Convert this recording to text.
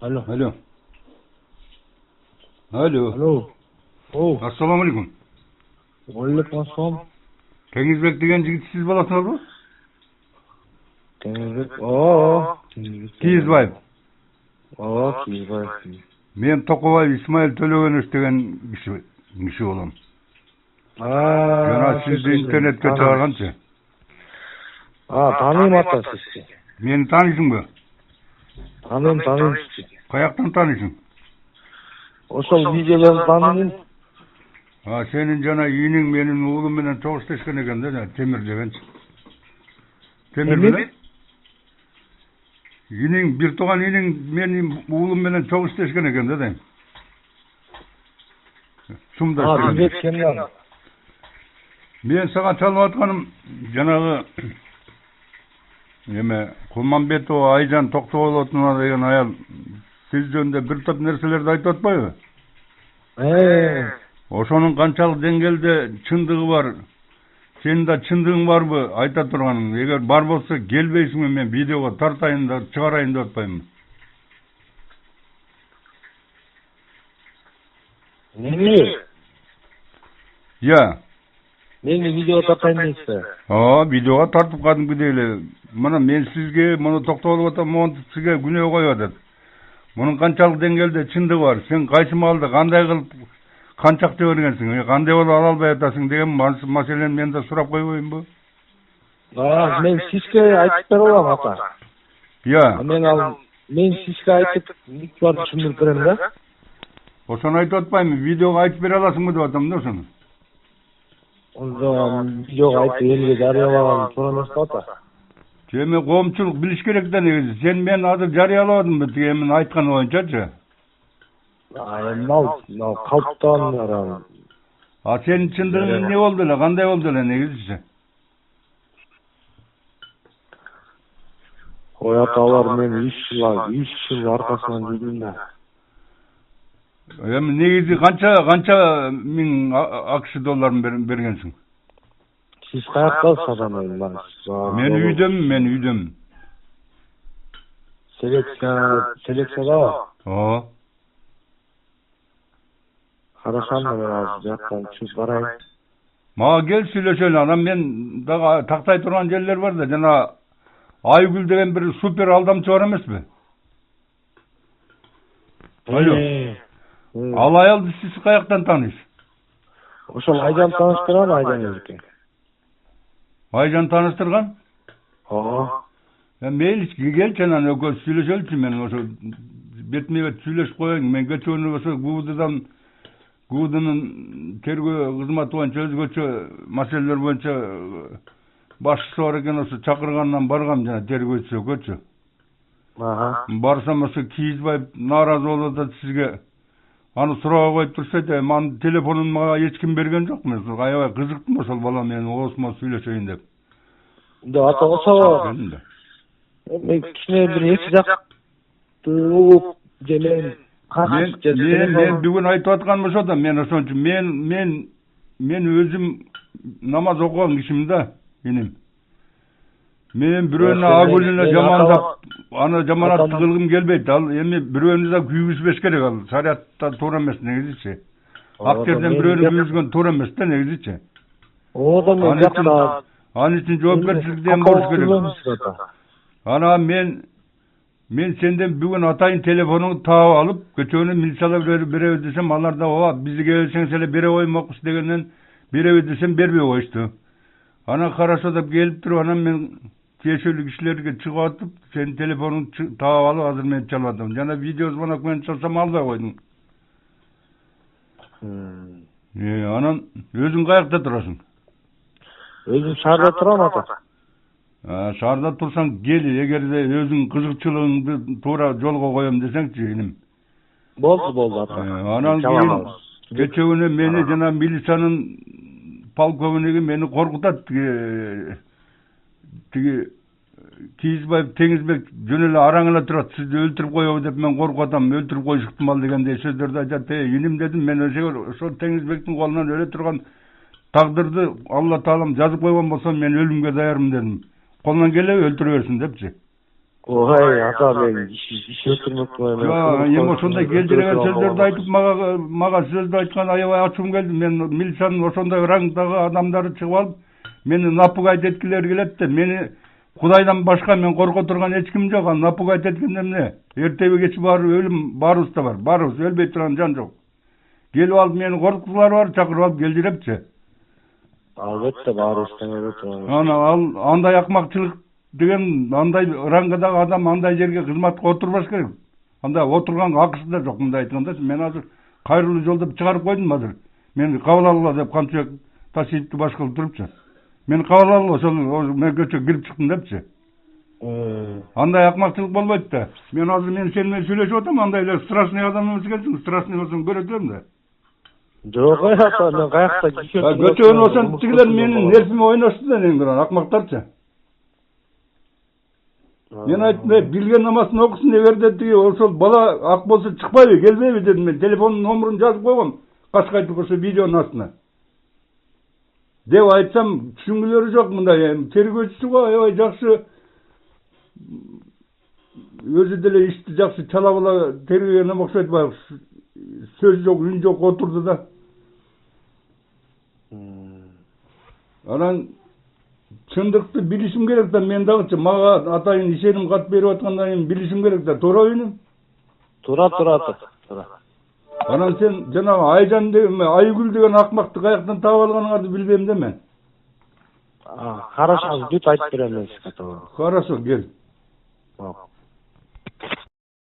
Alo. Alo. Alo. Alo. Assalamu alaikum. Alaikum assalam. Tengizbek деген жігіт сіз боласыңыз ба? Теңізбек. Киізбаев. Киізбаев. Мен Тоқыбаев Исмаил Төлегенович деген киши болам. Жана сізді интернетке чыгарганчы. Таныйм ата сізді. Мені танисың ба? Таныйм сізді. Каяктан танисың? Ошол видеолорду таныйм. Senin жана ийиң менин уулум менен чогушташкан экен да, Темир деген. Темир менен? Ийиң, бир тууган ийиң менин уулум менен чогушташкан экен да дейм. Сумдаш деген. Мен сага чалып атканым жанагы Кулманбетова Айжан Токтоболотова деген аял сиз жөнүндө бир топ нерселерди айтып атпайбы? Ошонун канчалык деңгээлде чындыгы бар, сенин да чындыгың барбы айта турганың? Эгер бар болсо келбейсиңби, мен видеого тартайын да чыгарайын деп атпаймынбы? Мени? Мени видеого тартайын дейсизби? Видеого тартып кадимкидей эле. Мына мен сизге, муну токтолуп атам, монтип сизге күнөө коюп атат. Мунун канчалык деңгээлде чындыгы бар? Сен кайсы маалда кандай кылып канчакты бергенсиң? Кандай болуп ала албай атасың деген маселени мен да сурап койбоймунбу? Мен сизге айтып бере алам ата. Мен сизге айтып бар түшүндүрүп берем да. Ошону айтып атпаймынбы? Видеого айтып бере аласыңбы деп атам да ошону. Видеого айтып элге жарыялаган туура эмес го ата. Эми коомчулук билиш керек да негизи. Сен мен азыр жарыялабадыңбы тиги мен айткан боюнчачы? Эми калыптан. Сенин чындыгың эмне болду эле? Кандай болду эле негизичи? Ой аталар, мен 3 жыл аркасынан жүрдүм да. Эми негизи канча миң АКШ долларын бергенсиң? Сиз каяктасыз адам? Мен үйдөмүн. Селекциядабы? Карашам мен азыр жактан чыгып барайын. Мага кел сүйлөшөлү. Анан мен дагы тактай турган жерлер бар да, жана Айгүл деген бир супер алдамчы бар эмеспи? Ал аялды сиз каяктан тааныйсыз? Ошол Айжан тааныштырган, Айжан өзүкө. Айжан тааныштырган? Мейли, келчи анан экөөбүз сүйлөшөлүчү, мен ошо бетме бет сүйлөшүп коеюн. Мен кечөөнү ошо ГУБДнын тергөө кызматы боюнча өзгөчө маселелер боюнча башчысы бар экен, ошо чакыргандан баргам, жана тергөөчүсү экөөчү. Барсам ошо Киизбаев нааразы болуп атат сизге. Аны суроо коюп турсайт, анын телефонун мага эч ким берген жок. Мен аябай кызыктым ошол бала менен оосума сүйлөшөйүн деп. Ата болсо мен кичине бир эки жактуу болуп же мен бүгүн айтып атканым ошо да. Мен ошончу мен өзүм намаз окуган кишимин да, иним. Мен бирөөнү агулуна жамандап, аны жаманатты кылгым келбейт. Ал эми бирөөнү да күйгүзбеш керек, ал шариатта туура эмес негизичи. Ак жерден бирөөнү күйгүзгөн туура эмес да негизичи. Анын үчүн жоопкерчилик болуш керек. Анан мен сенден бүгүн атайын телефонуңду таап алып, көчөнү милицияга беребиз десем, алар да бизди келсеңиз эле бере коймокпуз дегенден беребиз десем бербей коюшту. Анан хорошо деп келип туруп, анан мен тиешелүү кишилерге чыгып атып, сенин телефонуңду таап алып, азыр мен чалып атам. Жана видео звонок менен чалсам албай койдуң. Анан өзүң каякта турасың? Өзүм шаарда турам ата. Шаарда турсаң кел, эгерде өзүң кызыкчылыгыңды туура жолго коем десеңчи, иним. Болду ата. Анан кийин кечээ мени жана милициянын полковниги мени коркутат. Тиги Киизбаев Теңизбек жөн эле араң эле турат, сизди өлтүрүп коебу деп мен коркуп атам, өлтүрүп коюш ыктымал дегендей сөздөрдү айтат. Иним дедим, мен ошол Теңизбектин колунан өлө турган тагдырды Алла Таалам жазып койгон болсо, мен өлүмгө даярмын дедим. Колунан келеби өлтүрө берсин депчи. Ой, ата мен iş ötürmekmen. Ya, endi ошондой келжиреген сөздөрдү айтып мага сөздү айткан аябай ачуум келди. Мен милициянын ошондой рангдагы адамдары чыгып алып, мени напугать эткилери келет да, мени Кудайдан башка мен корко турган эч ким жок. Напугать эткенде эмне? Эртеби кеч барып өлүм баарыбызда бар. Баарыбыз өлбөй турган жан жок. Келип алып мени коркуткулары бар, чакырып алып келжирепчи. Албетте баарыбыздан өлөт турган. Ал андай акмакчылык деген андай рангдагы адам андай жерге кызматка отурбаш керек. Анда отурганга акысы да жок, мындай айтканда. Мен азыр кайрылуу жолдоп чыгарып койдум азыр. Мени кабыл алгыла деп канча ташиипти баш кылып турупчу. Мени кабыл алгыла, ошол мен көчөгө кирип чыктым депчи. Андай акмакчылык болбойт да. Мен азыр сен менен сүйлөшүп атам, андай эле страшный адам эмес экенсиң. Страшный болсоң көрөтөм да. Жок, ата, мен каякта көчөгөн ошентигилер менин нерсиме ойношту да эң дуран акмактарчы. Мен айттым, билген намазын окусын дегенде тиги ошол бала ак болсо чыкпайбы, келбейби дедим мен. Телефонун номерун жазып койгом, Кашкайтып ошо видеонун астына. Деп айтсам, түшүнгүлөрү жок мындай. Тергөөчүсү го аябай жакшы өзү деле ишти жакшы чала бала тергөгөн окшойт баягы. Сөз жок, үн жок отурду да. Анан чындыкты билишим керек да, мен дагычы мага атайын ишеним кат берип аткандан кийин билишим керек да. Туурабы? Туура. Анан сен жанагы Айжан деген, Айгүл деген акмакты каяктан таап алганыңарды билбейм да мен. Хорошо, бүт айтып берем мен сизге. Хорошо, кел.